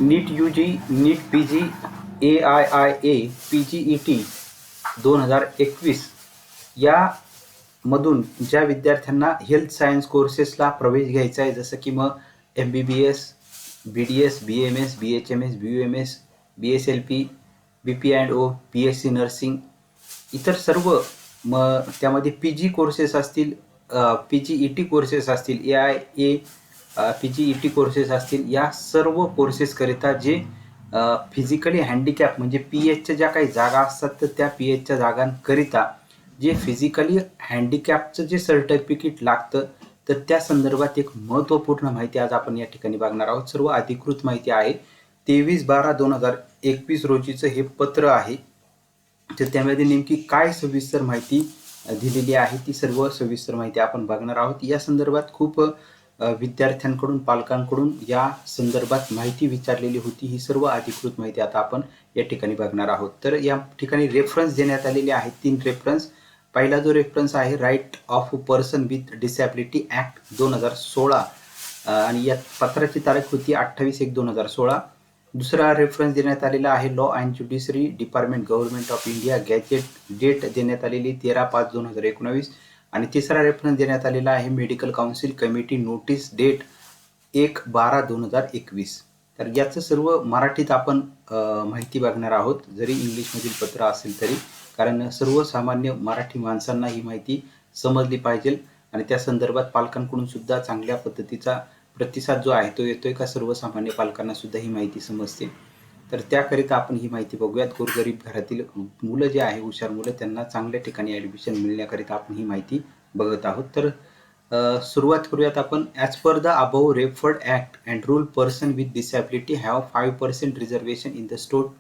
नीट UG, नीट PG, AIIA, PGET 2021 या मधून ज्या विद्यार्थ्यांना हेल्थ सायन्स कोर्सेसला प्रवेश घ्यायचा आहे, जसं की मग MBBS, BDS, BMS, BHMS, BUMS, BSLP, BP&O, BSc nursing, इतर सर्व मग त्यामध्ये PG कोर्सेस असतील, PGET कोर्सेस असतील, AIA PGET कोर्सेस असतील, या सर्व कोर्सेसकरिता जे फिजिकली हँडिकॅप म्हणजे PHच्या ज्या काही जागा असतात, तर त्या PHच्या जागांकरिता जे फिजिकली हँडिकॅपचं जे सर्टिफिकेट लागतं, तर त्या संदर्भात एक महत्त्वपूर्ण माहिती आज आपण या ठिकाणी बघणार आहोत. सर्व अधिकृत माहिती आहे. 23/12/2021 रोजीचं हे पत्र आहे. तर त्यामध्ये नेमकी काय सविस्तर माहिती दिलेली आहे, ती सर्व सविस्तर माहिती आपण बघणार आहोत. या संदर्भात खूप विद्यार्थ्यांकडून, पालकांकडून या संदर्भात माहिती विचारलेली होती. ही सर्व अधिकृत माहिती आता आपण या ठिकाणी बघणार आहोत. तर या ठिकाणी रेफरन्स देण्यात आलेले आहेत, 3 रेफरन्स. पहिला जो रेफरन्स आहे right of person with disability act 2016 आणि या पत्राची तारीख होती 28/1/2016. दुसरा रेफरन्स देण्यात आलेला आहे law and judiciary department government of India gazette date देण्यात आलेली 13/5/2019 आणि तिसरा रेफरन्स देण्यात आलेला आहे medical council committee notice date 1/12/2021. तर याचं सर्व मराठीत आपण माहिती बघणार आहोत, जरी इंग्लिशमधील पत्र असेल तरी, कारण सर्वसामान्य मराठी माणसांना ही माहिती समजली पाहिजे आणि त्या संदर्भात पालकांकडून सुद्धा चांगल्या पद्धतीचा प्रतिसाद जो आहे तो येतोय का सर्वसामान्य पालकांना सुद्धा ही माहिती समजते. तर त्याकरिता आपण ही माहिती बघूयात. गोरगरीब घरातील मुलं जे आहे, हुशार मुलं, त्यांना चांगल्या ठिकाणी ॲडमिशन मिळण्याकरिता आपण ही माहिती बघत आहोत. तर सुरुवात करूयात आपण. As per the above referred act and rule, person with disability have 5% reservation in the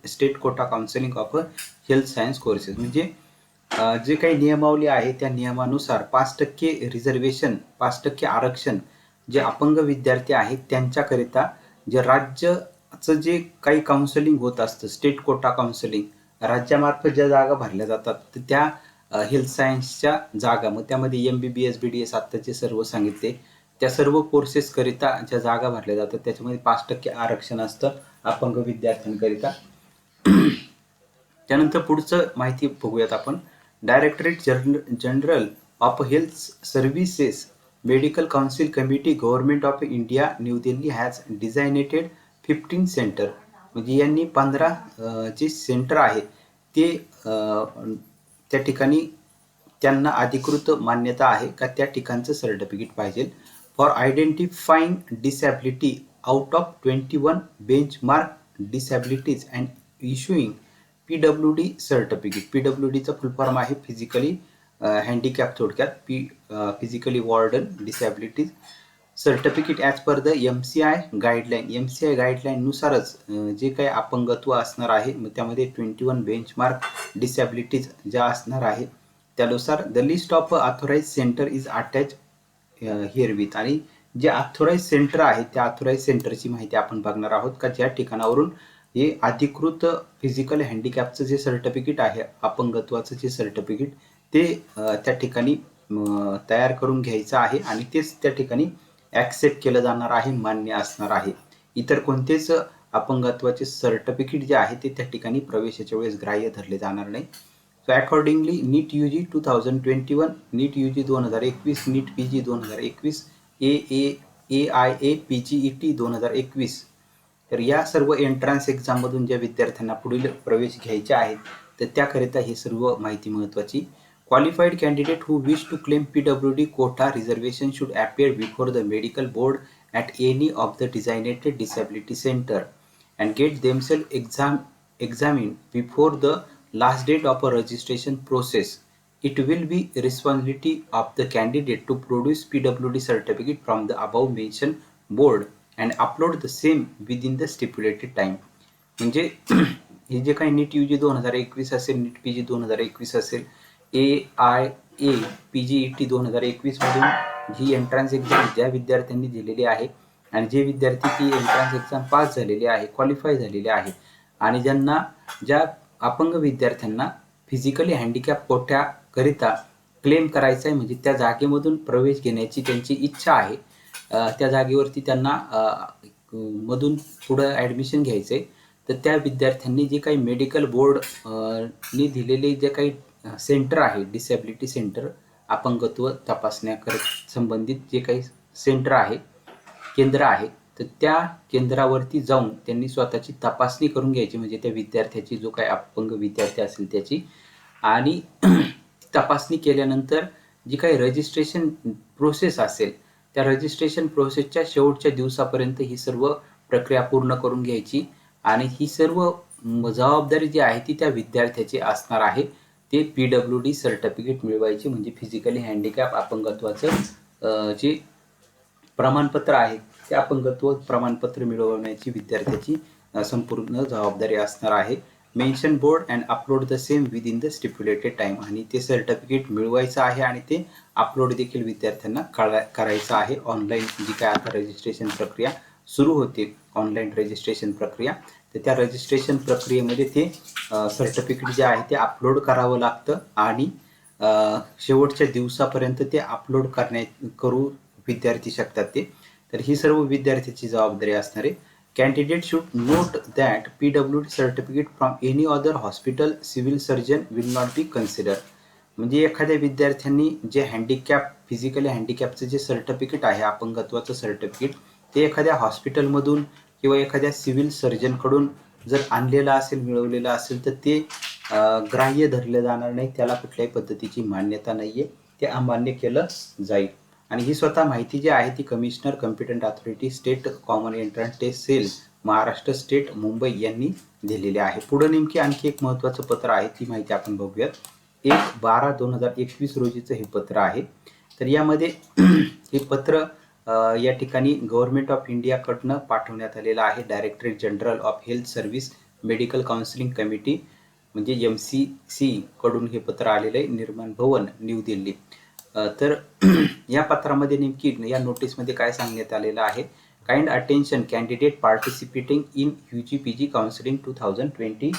state quota counselling of health science courses. म्हणजे जे काही नियमावली आहे त्या नियमानुसार 5% रिझर्वेशन, 5% आरक्षण जे अपंग विद्यार्थी आहेत त्यांच्याकरिता जे राज्याचं जे काही काउन्सिलिंग होत असतं, स्टेट कोटा काउन्सिलिंग, राज्यामार्फत ज्या जागा भरल्या जातात, तर त्या हेल्थ सायन्सच्या जागा, मग त्यामध्ये MBBS, BDS आत्ताचे सर्व सांगितले, त्या सर्व कोर्सेसकरिता ज्या जागा भरल्या जातात त्याच्यामध्ये 5% आरक्षण असतं अपंग विद्यार्थ्यांकरिता. त्यानंतर पुढचं माहिती बघूयात आपण. Directorate general of health services medical council committee government of India New Delhi has designated 15 centre. म्हणजे यांनी 15 जे सेंटर आहे ते त्या ठिकाणी त्यांना अधिकृत मान्यता आहे का त्या ठिकाणचं सर्टिफिकेट पाहिजे for identifying disability out of 21 benchmark disabilities and issuing PWD certificate. PWDचा फुल फॉर्म आहे फिजिकली हँडिकॅप, थोडक्यात physically warden disabilities certificate as per the MCI guideline. MCI गाईडलाईननुसारच जे काही अपंगत्व असणार आहे, मग त्यामध्ये 21 बेंचमार्क डिसॅबिलिटीज ज्या असणार आहे त्यानुसार the list of authorise centre is attach herewith. आणि जे ऑथोराइज सेंटर आहे त्या ऑथोराइज सेंटरची माहिती आपण बघणार आहोत का ज्या ठिकाणावरून हे अधिकृत फिजिकल हँडिकॅपचं जे सर्टिफिकेट आहे, अपंगत्वाचं जे सर्टिफिकेट, ते त्या ठिकाणी तयार करून घ्यायचं आहे आणि तेच त्या ठिकाणी ॲक्सेप्ट केलं जाणार आहे, मान्य असणार आहे. इतर कोणतेच अपंगत्वाचे सर्टिफिकेट जे आहे ते त्या ठिकाणी प्रवेशाच्या वेळेस ग्राह्य धरले जाणार नाही. सो अकॉर्डिंगली नीट UG 2021, नीट UG 2021, नीट PG 2021, AIA PGET 2021, तर या सर्व एंट्रन्स एक्झाममधून ज्या विद्यार्थ्यांना पुढील प्रवेश घ्यायचे आहेत तर त्याकरिता ही सर्व माहिती महत्त्वाची. Qualified candidate who wish to claim PWD quota reservation should appear before the medical board at any of the designated disability centre and get themselves examined before the last date of a registration process. It will be responsibility of the candidate to produce PWD certificate from the above mentioned board and upload the same within the stipulated time. म्हणजे हे जे काही नीट UG 2021 असेल, नीट PG 2021 असेल, AIA PGET 2021 मधून ही entrance exam ज्या विद्यार्थ्यांनी दिलेली आहे आणि जे विद्यार्थी ती एंट्रन्स एक्झाम पास झालेले आहे, क्वालिफाय झालेले आहे आणि ज्या अपंग विद्यार्थ्यांना फिजिकली हँडिकॅप कोट्याकरिता क्लेम करायचा आहे, म्हणजे त्या जागेमधून प्रवेश घेण्याची त्यांची इच्छा आहे, त्या जागेवरती त्यांना मधून पुढं ॲडमिशन घ्यायचं आहे, तर त्या विद्यार्थ्यांनी जे काही मेडिकल बोर्ड नी दिलेले जे काही सेंटर आहे, डिसॅबिलिटी सेंटर, अपंगत्व संबंधित जे काही सेंटर आहे, केंद्र आहे, तर त्या केंद्रावरती जाऊन त्यांनी स्वतःची तपासणी करून घ्यायची, म्हणजे त्या विद्यार्थ्याची, जो काही अपंग विद्यार्थी असेल त्याची, आणि तपासणी केल्यानंतर जी काही रजिस्ट्रेशन प्रोसेस असेल, त्या रजिस्ट्रेशन प्रोसेसच्या शेवटच्या दिवसापर्यंत ही सर्व प्रक्रिया पूर्ण करून घ्यायची आणि ही सर्व जबाबदारी जी आहे ती त्या विद्यार्थ्याची असणार आहे. ते PWD सर्टिफिकेट मिळवायची, म्हणजे फिजिकली हँडिकॅप अपंगत्वाचं जे प्रमाणपत्र आहे, ते अपंगत्व प्रमाणपत्र मिळवण्याची विद्यार्थ्याची संपूर्ण जबाबदारी असणार आहे. Mention board and upload the same within the stipulated time, आणि ते सर्टिफिकेट मिळवायचं आहे आणि ते अपलोड देखील विद्यार्थ्यांना करायचं आहे. ऑनलाईन जी काय आता रजिस्ट्रेशन प्रक्रिया सुरू होते, ऑनलाईन रजिस्ट्रेशन प्रक्रिया, तर त्या रजिस्ट्रेशन प्रक्रियेमध्ये ते सर्टिफिकेट जे आहे ते अपलोड करावं लागतं आणि शेवटच्या दिवसापर्यंत ते अपलोड करू विद्यार्थी शकतात ते. तर ही सर्व विद्यार्थ्याची जबाबदारी असणार आहे. Candidate should note that PWD certificate from any other hospital civil surgeon will not be consider. म्हणजे एखाद्या विद्यार्थ्यांनी जे फिजिकली हँडिकॅपचं जे सर्टिफिकेट आहे, अपंगत्वाचं सर्टिफिकेट, ते एखाद्या हॉस्पिटलमधून किंवा एखाद्या सिव्हिल सर्जनकडून जर आणलेलं असेल, मिळवलेलं असेल, तर ते ग्राह्य धरलं जाणार नाही, त्याला कुठल्याही पद्धतीची मान्यता नाही आहे, ते अमान्य केलं जाईल. आणि ही स्वतः माहिती जी आहे ती commissioner competent authority state common entrance test cell Maharashtra state Mumbai यांनी दिलेली आहे. पुढे नेमकी आणखी एक महत्त्वाचं पत्र आहे, ती माहिती आपण बघूयात. 1/12/2021 रोजीचं हे पत्र आहे. तर यामध्ये हे पत्र या ठिकाणी गव्हर्नमेंट ऑफ इंडियाकडनं पाठवण्यात आलेलं आहे. Directorate general of health service medical counselling committee, म्हणजे MCC कडून हे पत्र आलेलं आहे, निर्माण भवन, न्यू दिल्ली. तर या पत्रामध्ये नेमकी या नोटीसमध्ये काय सांगण्यात आलेलं आहे? Kind attention candidate participating in UG-PG counselling 2021.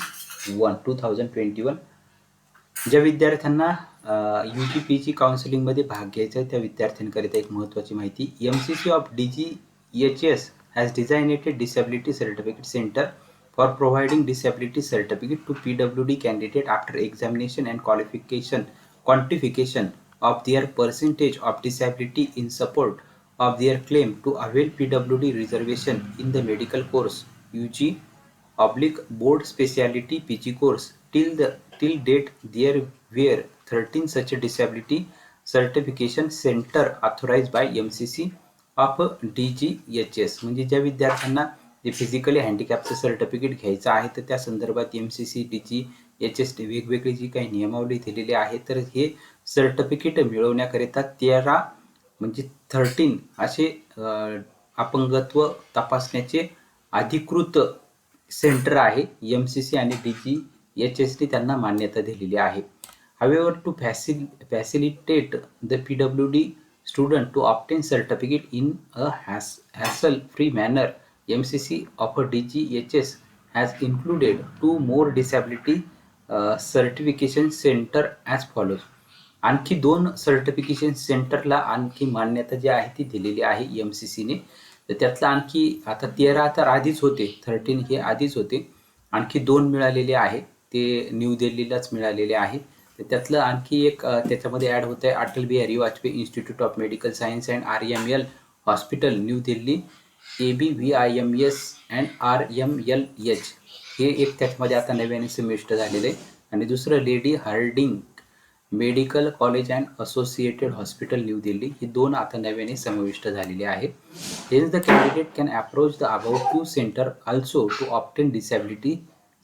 ज्या विद्यार्थ्यांना UG-PG काउन्सिलिंगमध्ये भाग घ्यायचा आहे त्या विद्यार्थ्यांकरिता एक महत्त्वाची माहिती. MCC of DGHS has designated disability certificate centre for providing disability certificate to PWD candidate after examination and quantification of their percentage of disability in support of their claim to avail PWD reservation in the medical course UG/board specialty PG course till date there were 13 such disability certification center authorized by MCC of DGHS. म्हणजे ज्या विद्यार्थ्यांना जे physically हँडिकॅपचं certificate घ्यायचं आहे, तर त्या संदर्भात MCC DGHS वेगवेगळी जी काही नियमावली दिलेली आहे, तर हे सर्टिफिकेट मिळवण्याकरिता 13 म्हणजे 13 असे अपंगत्व तपासण्याचे अधिकृत सेंटर आहे. MCC आणि DGHSने त्यांना मान्यता दिलेली आहे. However, to facilitate the PWD student to obtain certificate in a hassle-free manner, MCC of DGHS has included 2 more disability certification center as follows. आणखी 2 सर्टिफिकेशन सेंटरला आणखी मान्यता जी आहे ती दिलेली आहे MCCने. तर त्यातलं आणखी आता 13 तर आधीच होते, 13 हे आधीच होते, आणखी 2 मिळालेले आहे, ते न्यू दिल्लीलाच मिळालेले आहे. तर त्यातलं आणखी एक त्याच्यामध्ये ॲड होतं आहे, Atal Bihari Vajpayee institute of medical science and RML hospital new Delhi, ABVIMS and RMLH, हे एक त्याच्यामध्ये आता नव्याने समाविष्ट झालेलं आहे. आणि दुसरं lady Hardinge medical college and associated hospital new Delhi, ही 2 आता नव्याने समाविष्ट झालेली आहे. Hence the candidate can approach the about 2 centre also to obtain disability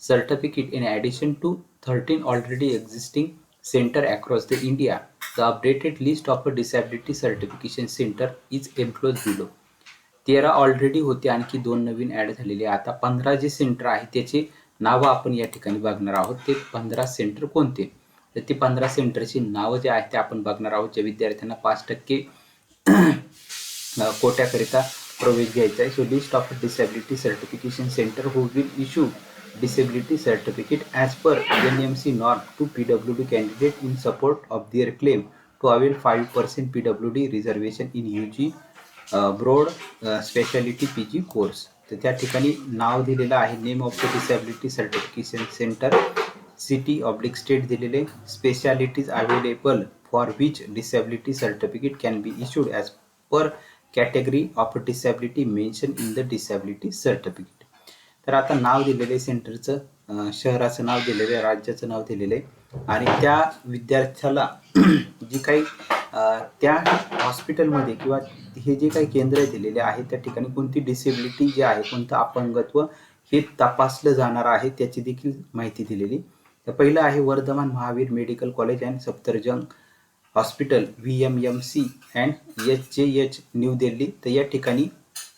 certificate in addition to 13 already existing center across the India. The updated list of a disability certification center is enclosed below. 13 already होते, आणखी 2 नवीन add झालेले. आता 15 जे centre आहे त्याची नावं आपण या ठिकाणी बघणार आहोत. ते 15 सेंटर कोणते? तर ते 15 सेंटरची नावं जे आहेत ते आपण बघणार आहोत. ज्या विद्यार्थ्यांना 5% कोट्याकरिता प्रवेश घ्यायचा आहे. So list of disability certification centre who will issue disability certificate as per NMC norm to PWD candidate in support of their claim to avail 5% PWD reservation in UG broad specialty PG course. तर त्या ठिकाणी नाव दिलेलं आहे, name of the disability certification centre, city oblique state दिलेले, specialities available for which disability certificate can be issued as per category of disability mention in the disability certificate. तर आता नाव दिलेलं आहे सेंटरचं, शहराचं नाव दिलेलं आहे, राज्याचं नाव दिलेलं आहे आणि त्या विद्यार्थ्याला जी काही त्या हॉस्पिटलमध्ये किंवा हे जे काही केंद्र दिलेले आहे त्या ठिकाणी कोणती डिसेबिलिटी जे आहे, कोणतं अपंगत्व हे तपासलं जाणार आहे त्याची देखील माहिती दिलेली. तर पहिलं आहे Vardhman Mahavir medical college and Safdarjung hospital VMMC and HJH new Delhi. तर या ठिकाणी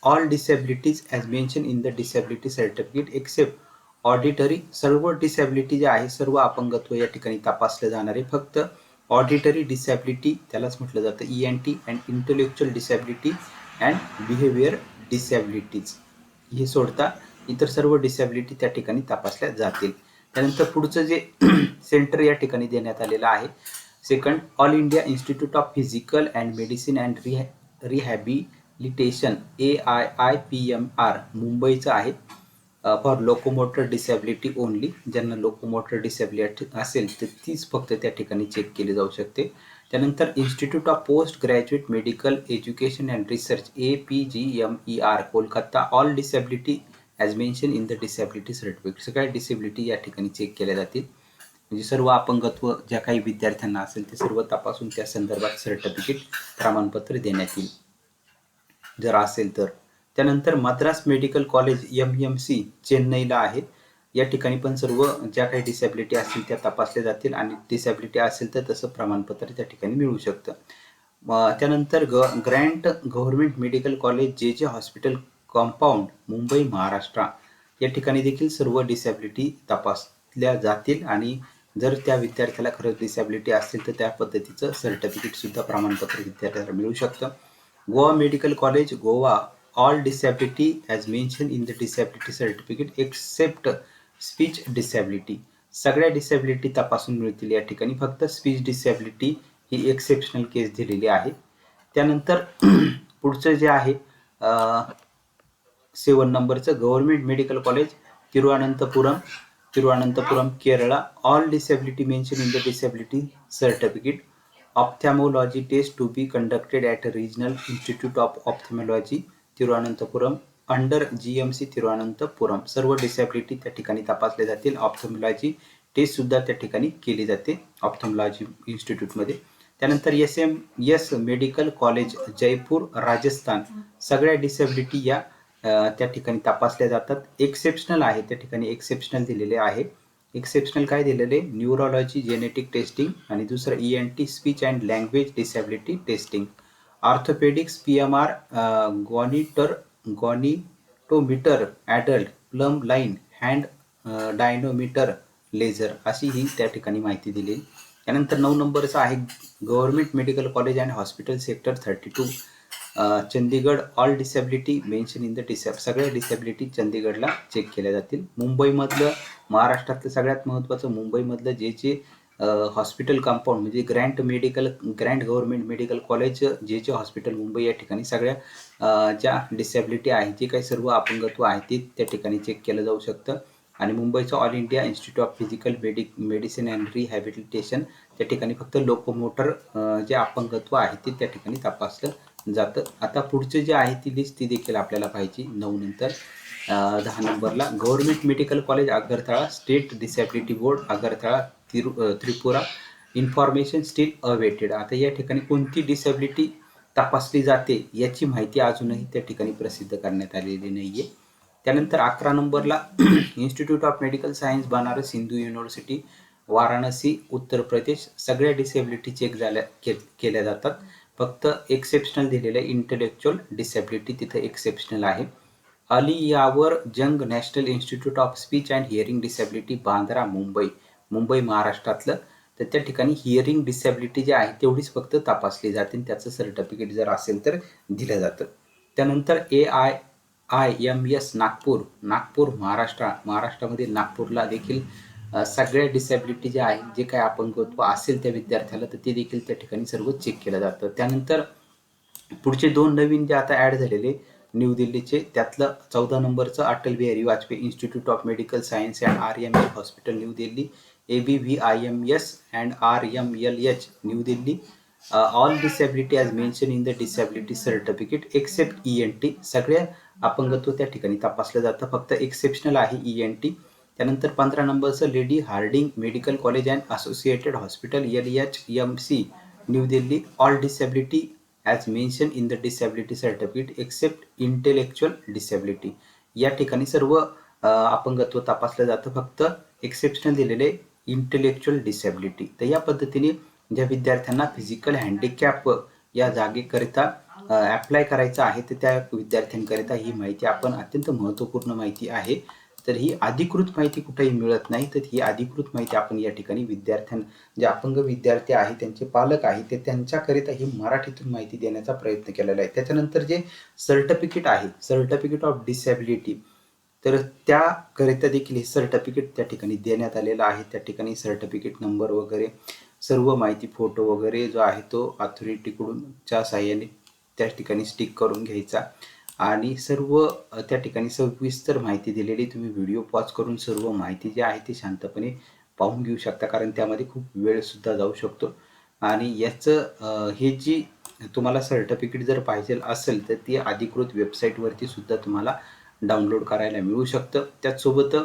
all disabilities as mention in the disability certificate except auditory, सर्व डिसॅबिलिटी जे आहे, सर्व अपंगत्व या ठिकाणी तपासलं जाणार आहे. फक्त ऑडिटरी डिसॅबिलिटी त्यालाच म्हटलं जातं ENT and intellectual disability and behaviour disabilities हे सोडता इतर सर्व डिसॅबिलिटी त्या ठिकाणी तपासल्या जातील. त्यानंतर पुढचं जे सेंटर या ठिकाणी देण्यात आलेलं आहे, second all India institute of physical and medicine and rehabilitation AIIPMR मुंबईचं आहे, फॉर लोकोमोटर डिसॅबिलिटी ओनली. ज्यांना लोकोमोटर डिसॅबिलिटी असेल तर तीच फक्त त्या ठिकाणी चेक केली जाऊ शकते. त्यानंतर institute of post graduate medical education and research APGMER Kolkata, all disability as mention in the disability certificate. सगळ्या डिसेबिलिटी या ठिकाणी चेक केल्या जातील. म्हणजे सर्व अपंगत्व ज्या काही विद्यार्थ्यांना असेल ते सर्व तपासून त्या संदर्भात सर्टिफिकेट प्रमाणपत्र देण्यात येईल जर असेल तर. त्यानंतर मद्रास मेडिकल कॉलेज MMC चेन्नईला आहे. या ठिकाणी पण सर्व ज्या काही डिसॅबिलिटी असतील त्या तपासल्या जातील आणि डिसॅबिलिटी असेल तर तसं प्रमाणपत्र त्या ठिकाणी मिळू शकतं. त्यानंतर Grant government medical college JJ hospital compound Mumbai Maharashtra या ठिकाणी देखील सर्व डिसॅबिलिटी तपासल्या जातील आणि जर त्या विद्यार्थ्याला खरंच डिसॅबिलिटी असेल तर त्या पद्धतीचं सर्टिफिकेट सुद्धा प्रमाणपत्र विद्यार्थ्याला मिळू शकतं. Goa medical college Goa, all disability as mention in the disability certificate except speech disability. सगळ्या डिसॅबिलिटी तपासून मिळतील या ठिकाणी, फक्त स्पीच डिसॅबिलिटी ही एक्सेप्शनल केस दिलेली आहे. त्यानंतर पुढचं जे आहे 7 नंबरचं government medical college Thiruvananthapuram Kerala, all disability mention in the disability certificate ophthalmology test to be conducted at regional institute of ophthalmology Thiruvananthapuram under GMC Thiruvananthapuram. सर्व डिसॅबिलिटी त्या ठिकाणी तपासल्या जातील. ऑप्थॅमोलॉजी टेस्ट सुद्धा त्या ठिकाणी केली जाते ऑप्थॅमोलॉजी इन्स्टिट्यूटमध्ये. त्यानंतर SMS medical college Jaipur Rajasthan, सगळ्या डिसॅबिलिटी या त्या ठिकाणी तपासल्या जातात. एक्सेप्शनल आहे त्या ठिकाणी, एक्सेप्शनल दिलेले आहे. एक्सेप्शनल काय दिलेले, न्यूरोलॉजी जेनेटिक टेस्टिंग आणि दुसरं ENT speech and language disability testing. Orthopaedics PMR goniometer adult plumb line hand dynamometer laser अशी ही त्या ठिकाणी माहिती दिली. त्यानंतर 9 नंबरचं आहे government medical college and hospital sector 32 Chandigarh, all disability mention in the सगळ्या डिसॅबिलिटी चंदीगडला चेक केल्या जातील. मुंबईमधलं, महाराष्ट्रातलं सगळ्यात महत्त्वाचं मुंबईमधलं जे हॉस्पिटल कंपाऊंड म्हणजे Grant government medical college JJ hospital Mumbai या ठिकाणी सगळ्या ज्या डिसॅबिलिटी आहे, जे काही सर्व अपंगत्व आहे ते त्या ठिकाणी चेक केलं जाऊ शकतं. आणि मुंबईचं all India institute of physical medicine and rehabilitation त्या ठिकाणी फक्त लोकोमोटर जे अपंगत्व आहे ते त्या ठिकाणी तपासलं जातं. आता पुढचे जे आहे ती लिस्ट ती देखील आपल्याला पाहिजे 9 नंतर. 10 नंबरला government medical college Agartala, state disability board Agartala Tripura, information steel awaited. आता या ठिकाणी कोणती डिसॅबिलिटी तपासली जाते याची माहिती अजूनही त्या ठिकाणी प्रसिद्ध करण्यात आलेली नाहीये. त्यानंतर 11 नंबरला institute of medical science Banaras Hindu university Varanasi Uttar Pradesh, सगळ्या डिसॅबिलिटी चेक केल्या जातात. फक्त एक्सेप्शनल दिलेलं आहे इंटेलेक्च्युअल डिसॅबिलिटी, तिथं एक्सेप्शनल आहे. अलियावर जंग national institute of speech and hearing disability Bandra Mumbai महाराष्ट्रातलं. तर त्या ठिकाणी हिअरिंग डिसॅबिलिटी जी आहे तेवढीच फक्त तपासली जाते, त्याचं सर्टिफिकेट जर असेल तर दिलं जातं. त्यानंतर AIIMS नागपूर महाराष्ट्रामध्ये नागपूरला देखील सगळ्या डिसॅबिलिटी जे आहे, जे काही अपंगत्व असेल त्या विद्यार्थ्याला तर ते देखील त्या ठिकाणी सर्व चेक केलं जातं. त्यानंतर पुढचे 2 नवीन जे आता ॲड झालेले न्यू दिल्लीचे, त्यातलं 14 नंबरचं Atal Bihari Vajpayee institute of medical science and RML hospital new Delhi, ABVIMS and RMLH new Delhi. All disability as mention in the disability certificate except ENT. सगळ्या अपंगत्व त्या ठिकाणी तपासलं जातं, फक्त एक्सेप्शनल आहे ENT. त्यानंतर 15 नंबरचं lady Hardinge medical college and associated hospital LHMC new Delhi. All disability as mention in the disability certificate except intellectual disability. या ठिकाणी सर्व अपंगत्व तपासलं जातं, फक्त एक्सेप्शनल दिलेले इंटेलेक्च्युअल डिसॅबिलिटी. तर या पद्धतीने ज्या विद्यार्थ्यांना फिजिकल हँडिकॅप या जागेकरिता अप्लाय करायचं आहे, तर त्या विद्यार्थ्यांकरिता ही माहिती आपण अत्यंत महत्त्वपूर्ण माहिती आहे. तर ही अधिकृत माहिती कुठेही मिळत नाही, तर ही अधिकृत माहिती आपण या ठिकाणी जे अपंग विद्यार्थी आहे, त्यांचे पालक आहे, ते त्यांच्याकरिता ही मराठीतून माहिती देण्याचा प्रयत्न केलेला आहे. त्याच्यानंतर जे सर्टिफिकेट आहे, सर्टिफिकेट ऑफ डिसॅबिलिटी, तर त्याकरिता देखील हे सर्टिफिकेट त्या ठिकाणी देण्यात आलेलं आहे. त्या ठिकाणी सर्टिफिकेट नंबर वगैरे सर्व माहिती, फोटो वगैरे जो आहे तो अथॉरिटीकडूनच्या साहाय्याने त्या ठिकाणी स्टिक करून घ्यायचा आणि सर्व त्या ठिकाणी सविस्तर माहिती दिलेली. तुम्ही व्हिडिओ पॉज करून सर्व माहिती जी आहे ती शांतपणे पाहून घेऊ शकता, कारण त्यामध्ये खूप वेळसुद्धा जाऊ शकतो. आणि याचं हे जी तुम्हाला सर्टिफिकेट जर पाहिजे असेल तर ती अधिकृत वेबसाईटवरती सुद्धा तुम्हाला डाउनलोड करायला मिळू शकतं. त्याचसोबत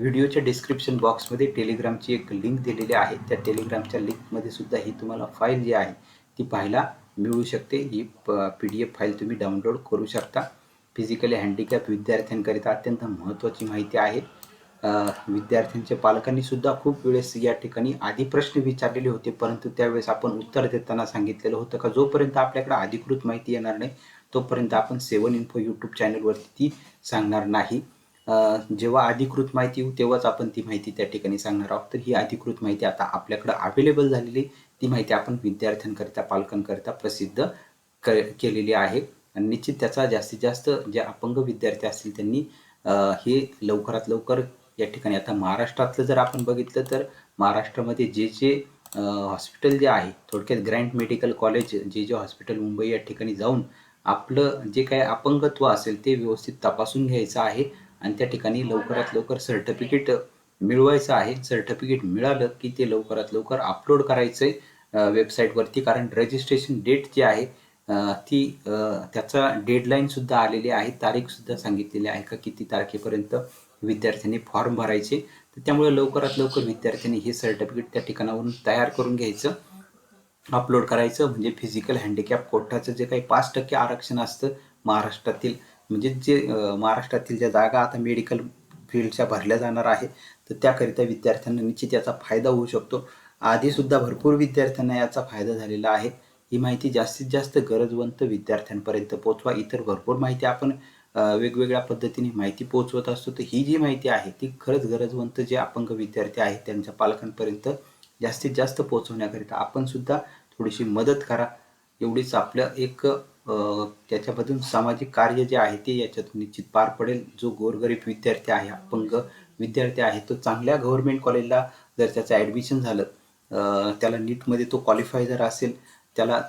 व्हिडिओच्या डिस्क्रिप्शन बॉक्समध्ये टेलिग्रामची एक लिंक दिलेली आहे. त्या टेलिग्रामच्या लिंकमध्ये सुद्धा ही तुम्हाला फाईल जी आहे ती पाहायला मिळू शकते. ही PDF फाईल तुम्ही डाउनलोड करू शकता. फिजिकली हँडिकॅप विद्यार्थ्यांकरिता अत्यंत महत्त्वाची माहिती आहे. विद्यार्थ्यांच्या पालकांनी सुद्धा खूप वेळेस या ठिकाणी आधी प्रश्न विचारलेले होते, परंतु त्यावेळेस आपण उत्तर देताना सांगितलेलं होतं का जोपर्यंत आपल्याकडे अधिकृत माहिती येणार नाही तोपर्यंत आपण 7 इन्फो यूट्यूब चॅनलवरती ती सांगणार नाही. जेव्हा अधिकृत माहिती येऊ तेव्हाच आपण ती माहिती त्या ठिकाणी सांगणार आहोत. तर ही अधिकृत माहिती आता आपल्याकडे अवेलेबल झालेली, ती माहिती आपण विद्यार्थ्यांकरिता, पालकांकरिता प्रसिद्ध केलेली आहे. आणि निश्चित त्याचा जास्तीत जास्त जे अपंग विद्यार्थी असतील त्यांनी हे लवकरात लवकर या ठिकाणी, आता महाराष्ट्रातलं जर आपण बघितलं तर महाराष्ट्रामध्ये जे हॉस्पिटल जे आहे, थोडक्यात ग्रँट मेडिकल कॉलेज, जे हॉस्पिटल मुंबई या ठिकाणी जाऊन आपलं जे काही अपंगत्व असेल ते व्यवस्थित तपासून घ्यायचं आहे आणि त्या ठिकाणी लवकरात लवकर सर्टिफिकेट मिळवायचं आहे. सर्टिफिकेट मिळालं की ते लवकरात लवकर अपलोड करायचं आहे वेबसाईटवरती, कारण रजिस्ट्रेशन डेट जी आहे ती त्याचा डेडलाईनसुद्धा आलेली आहे, तारीखसुद्धा सांगितलेली आहे का किती तारखेपर्यंत विद्यार्थ्यांनी फॉर्म भरायचे. तर त्यामुळे लवकरात लवकर विद्यार्थ्यांनी हे सर्टिफिकेट त्या ठिकाणावरून तयार करून घ्यायचं, अपलोड करायचं. म्हणजे फिजिकल हँडिकॅप कोटाचं जे काही 5% आरक्षण असतं महाराष्ट्रातील, म्हणजे जे महाराष्ट्रातील ज्या जागा आता मेडिकल फील्डच्या भरल्या जाणार आहे, तर त्याकरिता विद्यार्थ्यांना निश्चित याचा फायदा होऊ शकतो. आधीसुद्धा भरपूर विद्यार्थ्यांना याचा फायदा झालेला आहे. ही माहिती जास्तीत जास्त गरजवंत विद्यार्थ्यांपर्यंत पोहोचवा. इतर भरपूर माहिती आपण वेगवेगळ्या पद्धतीने माहिती पोहोचवत असतो, तर ही जी माहिती आहे ती खरंच गरजवंत जे अपंग विद्यार्थी आहेत त्यांच्या पालकांपर्यंत जास्तीत जास्त पोहोचवण्याकरिता आपण सुद्धा थोडीशी मदत करा. एवढीच आपलं एक त्याच्यामधून सामाजिक कार्य जे आहे ते याच्यातून निश्चित पार पडेल. जो गोरगरीब विद्यार्थी आहे, अपंग विद्यार्थी आहे, तो चांगल्या गव्हर्नमेंट कॉलेजला जर त्याचं ॲडमिशन झालं, त्याला नीटमध्ये तो क्वालिफाय जर असेल, त्याला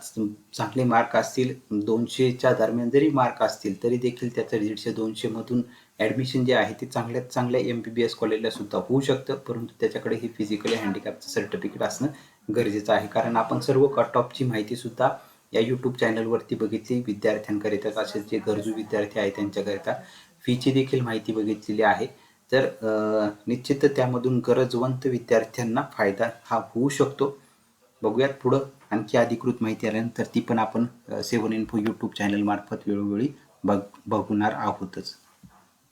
चांगले मार्क असतील, 200च्या दरम्यान जरी मार्क असतील तरी देखील त्याचं 150-200 मधून ॲडमिशन जे आहे ते चांगल्यात चांगल्या MBBS कॉलेजला सुद्धा होऊ शकतं. परंतु त्याच्याकडे हे फिजिकली हँडिकॅपचं सर्टिफिकेट असणं गरजेचं आहे, कारण आपण सर्व कट ऑफची माहिती सुद्धा या यूट्यूब चॅनलवरती बघितली. विद्यार्थ्यांकरिता, असेच जे गरजू विद्यार्थी आहेत त्यांच्याकरिता फीची देखील माहिती बघितलेली आहे. तर निश्चित त्यामधून गरजवंत विद्यार्थ्यांना फायदा हा होऊ शकतो. बघूयात पुढं आणखी अधिकृत माहिती आल्यानंतर ती पण आपण 7 इन्फो यूट्यूब चॅनलमार्फत वेळोवेळी बघणार आहोतच.